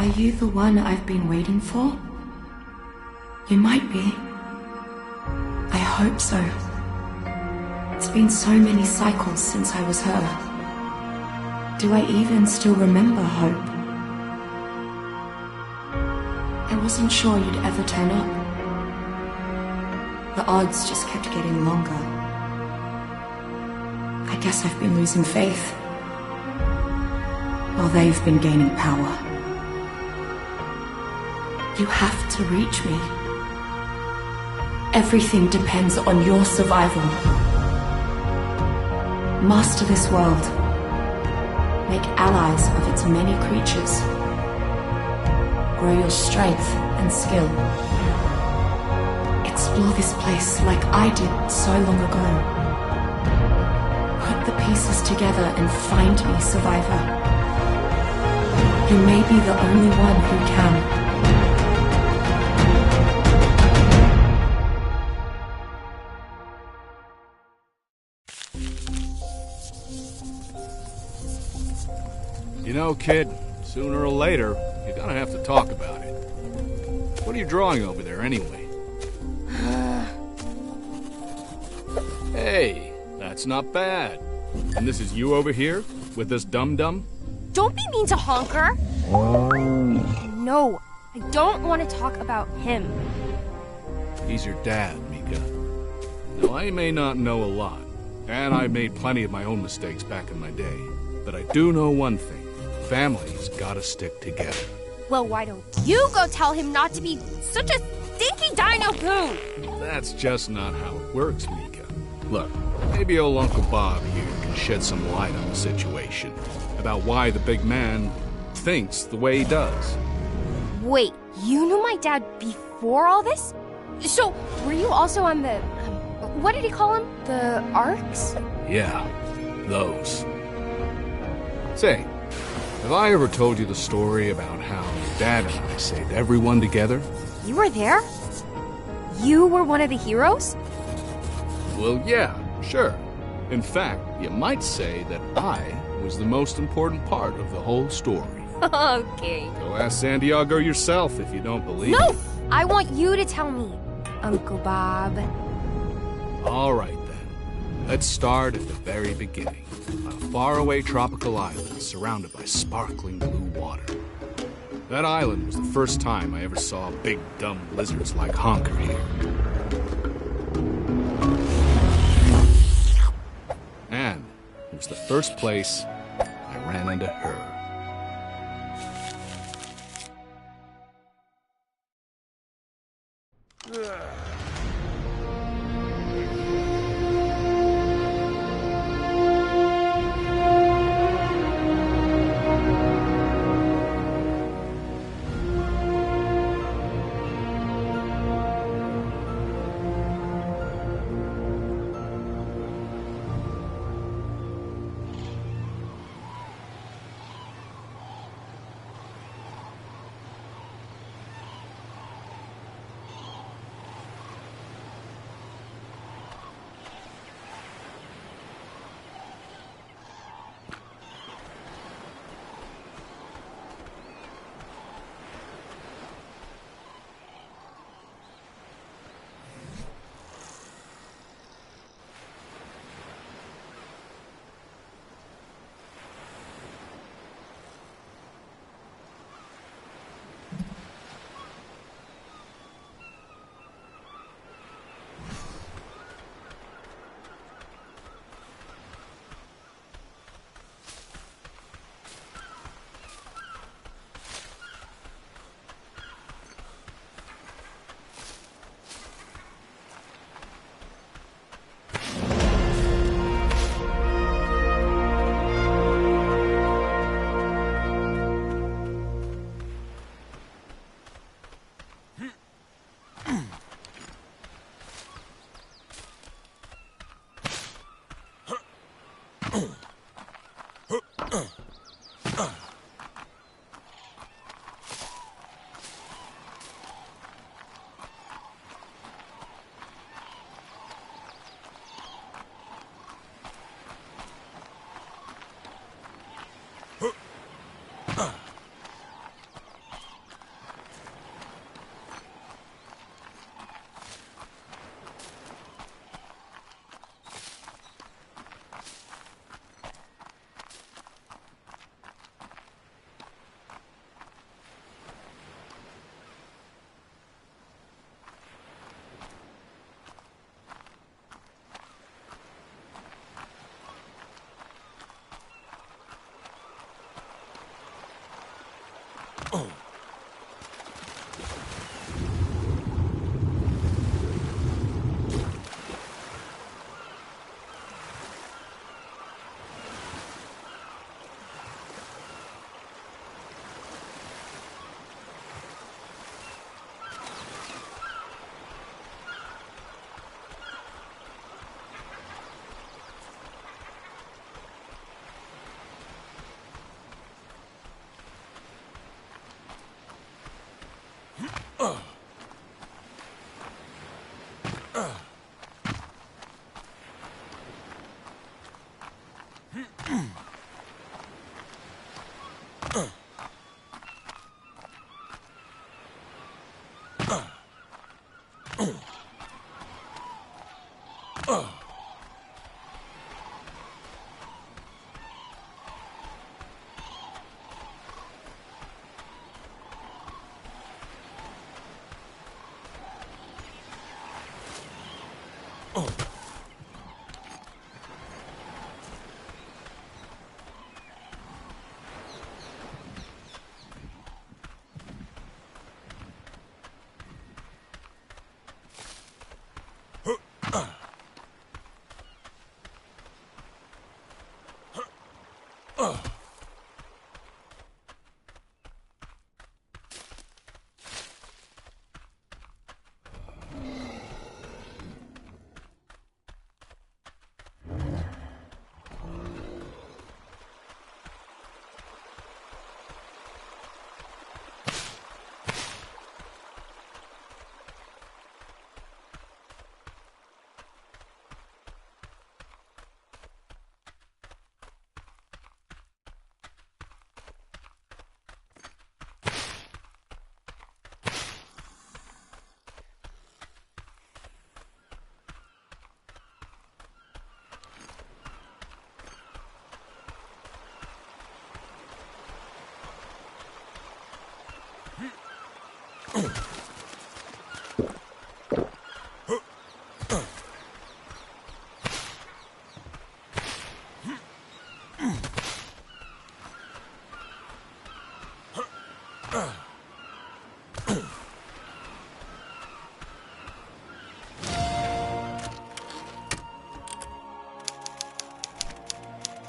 Are you the one I've been waiting for? You might be. I hope so. It's been so many cycles since I was her. Do I even still remember Hope? I wasn't sure you'd ever turn up. The odds just kept getting longer. I guess I've been losing faith, while they've been gaining power. You have to reach me. Everything depends on your survival. Master this world. Make allies of its many creatures. Grow your strength and skill. Explore this place like I did so long ago. Put the pieces together and find me, survivor. You may be the only one who can. You know, kid, sooner or later, you're gonna have to talk about it. What are you drawing over there, anyway? Hey, that's not bad. And this is you over here, with this dum-dum? Don't be mean to Honker! No, I don't want to talk about him. He's your dad, Mika. Now, I may not know a lot, and I made plenty of my own mistakes back in my day, but I do know one thing. Families gotta stick together. Well, why don't you go tell him not to be such a stinky dino goon? That's just not how it works, Mika. Look, maybe old Uncle Bob here can shed some light on the situation, about why the big man thinks the way he does. Wait, you knew my dad before all this? So, were you also on the... what did he call them? The Arcs? Yeah, those. Say, have I ever told you the story about how your dad and I saved everyone together? You were there? You were one of the heroes? Well, yeah, sure. In fact, you might say that I was the most important part of the whole story. Okay. Go ask Santiago yourself if you don't believe No! me. I want you to tell me, Uncle Bob. All right, then. Let's start at the very beginning. On a faraway tropical island surrounded by sparkling blue water. That island was the first time I ever saw big, dumb lizards like Honker here. And it was the first place I ran into her.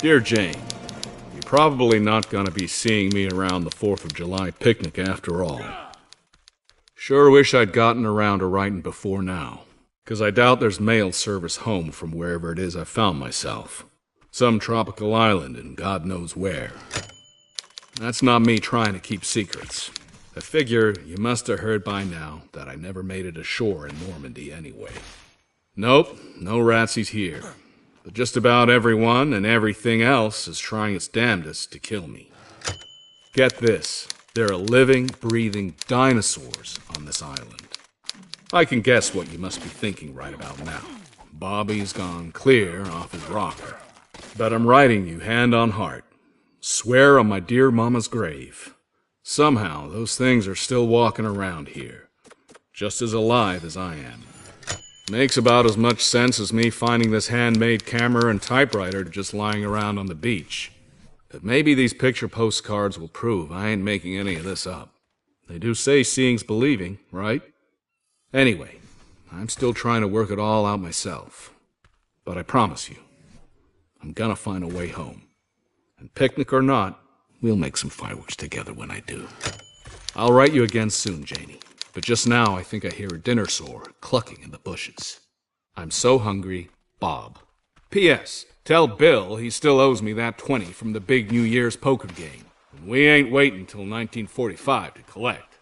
Dear Jane, you're probably not gonna be seeing me around the 4th of July picnic after all. Sure wish I'd gotten around to writing before now, 'cause I doubt there's mail service home from wherever it is I found myself. Some tropical island and God knows where. That's not me trying to keep secrets. I figure you must have heard by now that I never made it ashore in Normandy anyway. Nope, no ratsies here. But just about everyone and everything else is trying its damnedest to kill me. Get this, there are living, breathing dinosaurs on this island. I can guess what you must be thinking right about now. Bobby's gone clear off his rocker. But I'm writing you hand on heart. Swear on my dear mama's grave. Somehow those things are still walking around here, just as alive as I am. Makes about as much sense as me finding this handmade camera and typewriter just lying around on the beach. But maybe these picture postcards will prove I ain't making any of this up. They do say seeing's believing, right? Anyway, I'm still trying to work it all out myself. But I promise you, I'm gonna find a way home. And picnic or not, we'll make some fireworks together when I do. I'll write you again soon, Janie. But just now, I think I hear a dinosaur clucking in the bushes. I'm so hungry, Bob. P.S. Tell Bill he still owes me that 20 from the big New Year's poker game. And we ain't waiting till 1945 to collect.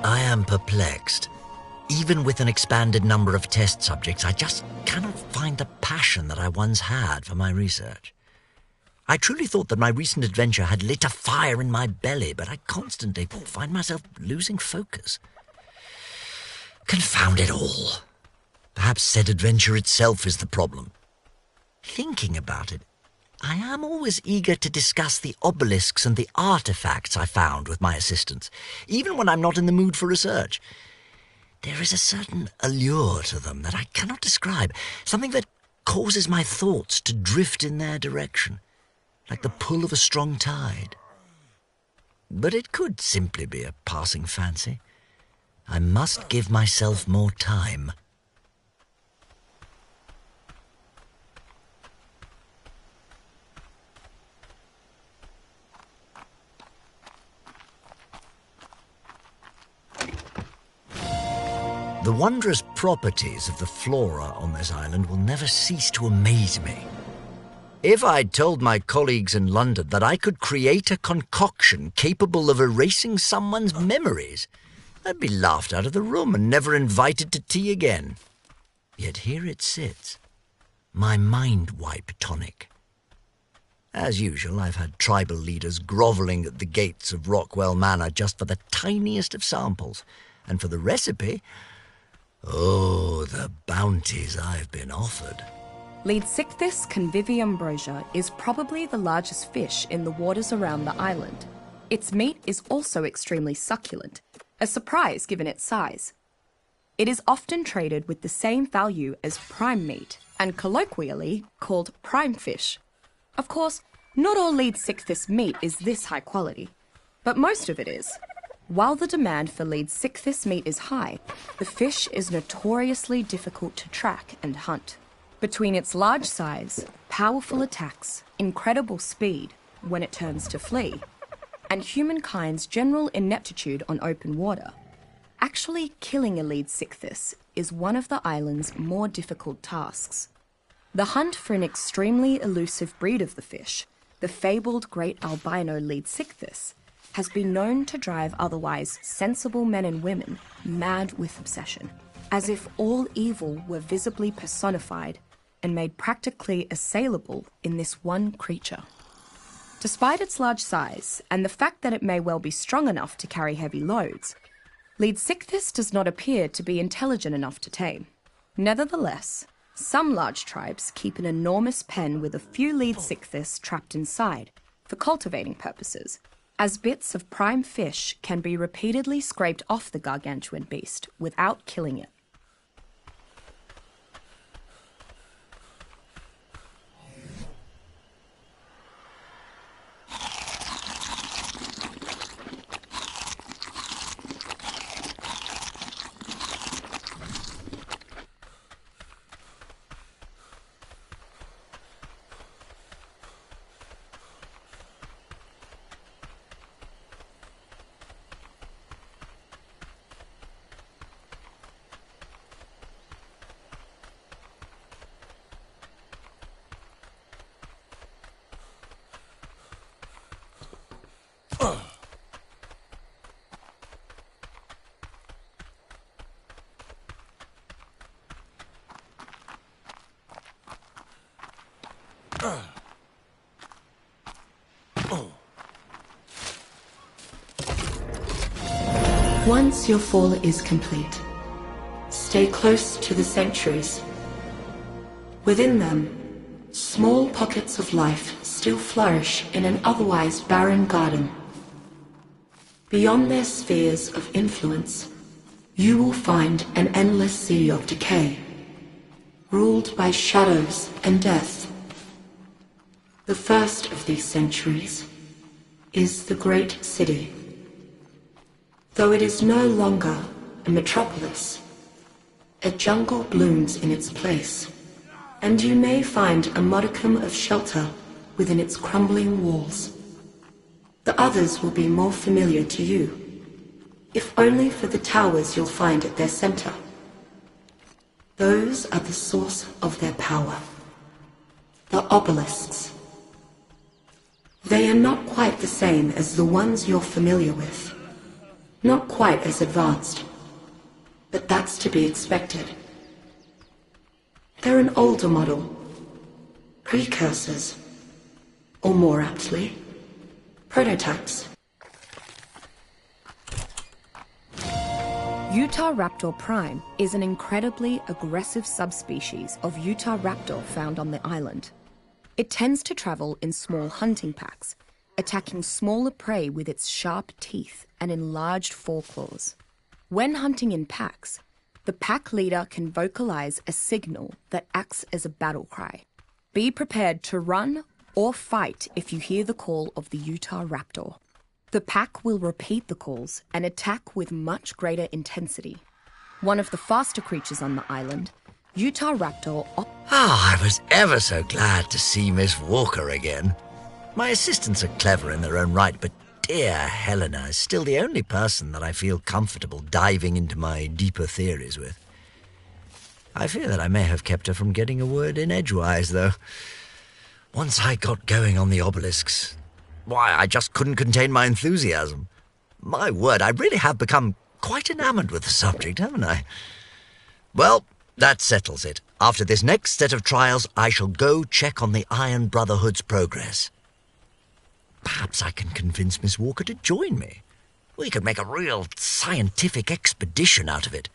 I am perplexed. Even with an expanded number of test subjects, I just cannot find the passion that I once had for my research. I truly thought that my recent adventure had lit a fire in my belly, but I constantly find myself losing focus. Confound it all. Perhaps said adventure itself is the problem. Thinking about it, I am always eager to discuss the obelisks and the artifacts I found with my assistants, even when I'm not in the mood for research. There is a certain allure to them that I cannot describe, something that causes my thoughts to drift in their direction, like the pull of a strong tide. But it could simply be a passing fancy. I must give myself more time. The wondrous properties of the flora on this island will never cease to amaze me. If I'd told my colleagues in London that I could create a concoction capable of erasing someone's memories, I'd be laughed out of the room and never invited to tea again. Yet here it sits, my mind wipe tonic. As usual, I've had tribal leaders grovelling at the gates of Rockwell Manor just for the tiniest of samples, and for the recipe, oh, the bounties I've been offered. Leadsichthys conviviumbrosia is probably the largest fish in the waters around the island. Its meat is also extremely succulent, a surprise given its size. It is often traded with the same value as prime meat, and colloquially called prime fish. Of course, not all Leadsichthys meat is this high quality, but most of it is. While the demand for Leadsichthys meat is high, the fish is notoriously difficult to track and hunt. Between its large size, powerful attacks, incredible speed when it turns to flee, and humankind's general ineptitude on open water, actually killing a Leadsichthys is one of the island's more difficult tasks. The hunt for an extremely elusive breed of the fish, the fabled great albino Leadsichthys, has been known to drive otherwise sensible men and women mad with obsession, as if all evil were visibly personified and made practically assailable in this one creature. Despite its large size and the fact that it may well be strong enough to carry heavy loads, Leadsichthys does not appear to be intelligent enough to tame. Nevertheless, some large tribes keep an enormous pen with a few Leadsichthys trapped inside for cultivating purposes, as bits of prime fish can be repeatedly scraped off the gargantuan beast without killing it. Once your fall is complete, stay close to the sanctuaries. Within them, small pockets of life still flourish in an otherwise barren garden. Beyond their spheres of influence, you will find an endless sea of decay, ruled by shadows and death. The first of these centuries is the Great City. Though it is no longer a metropolis, a jungle blooms in its place, and you may find a modicum of shelter within its crumbling walls. The others will be more familiar to you, if only for the towers you'll find at their center. Those are the source of their power, the obelisks. They are not quite the same as the ones you're familiar with, not quite as advanced, but that's to be expected. They're an older model, precursors, or more aptly, prototypes. Utahraptor prime is an incredibly aggressive subspecies of Utahraptor found on the island. It tends to travel in small hunting packs, attacking smaller prey with its sharp teeth and enlarged foreclaws. When hunting in packs, the pack leader can vocalize a signal that acts as a battle cry. Be prepared to run or fight if you hear the call of the Utahraptor. The pack will repeat the calls and attack with much greater intensity. One of the faster creatures on the island, Utahraptor. I was ever so glad to see Miss Walker again. My assistants are clever in their own right, but dear Helena is still the only person that I feel comfortable diving into my deeper theories with. I fear that I may have kept her from getting a word in edgewise, though. Once I got going on the obelisks, why, I just couldn't contain my enthusiasm. My word, I really have become quite enamored with the subject, haven't I? Well, that settles it. After this next set of trials, I shall go check on the Iron Brotherhood's progress. Perhaps I can convince Miss Walker to join me. We could make a real scientific expedition out of it.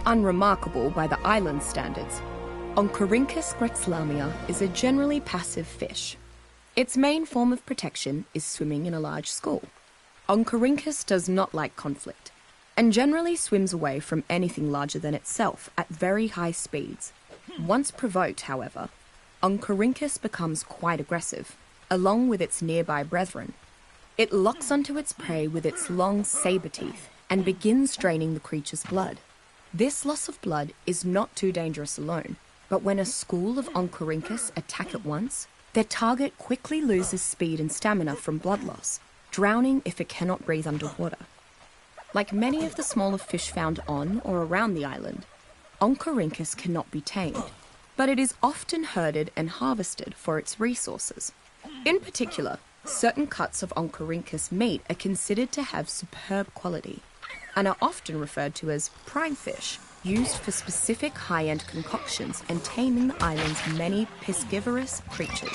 Unremarkable by the island standards, Oncorhynchus grexlamia is a generally passive fish. Its main form of protection is swimming in a large school. Oncorhynchus does not like conflict, and generally swims away from anything larger than itself at very high speeds. Once provoked, however, Oncorhynchus becomes quite aggressive, along with its nearby brethren. It locks onto its prey with its long saber teeth and begins draining the creature's blood. This loss of blood is not too dangerous alone, but when a school of Oncorhynchus attack at once, their target quickly loses speed and stamina from blood loss, drowning if it cannot breathe underwater. Like many of the smaller fish found on or around the island, Oncorhynchus cannot be tamed, but it is often herded and harvested for its resources. In particular, certain cuts of Oncorhynchus meat are considered to have superb quality, and are often referred to as prime fish, used for specific high-end concoctions and taming the island's many piscivorous creatures.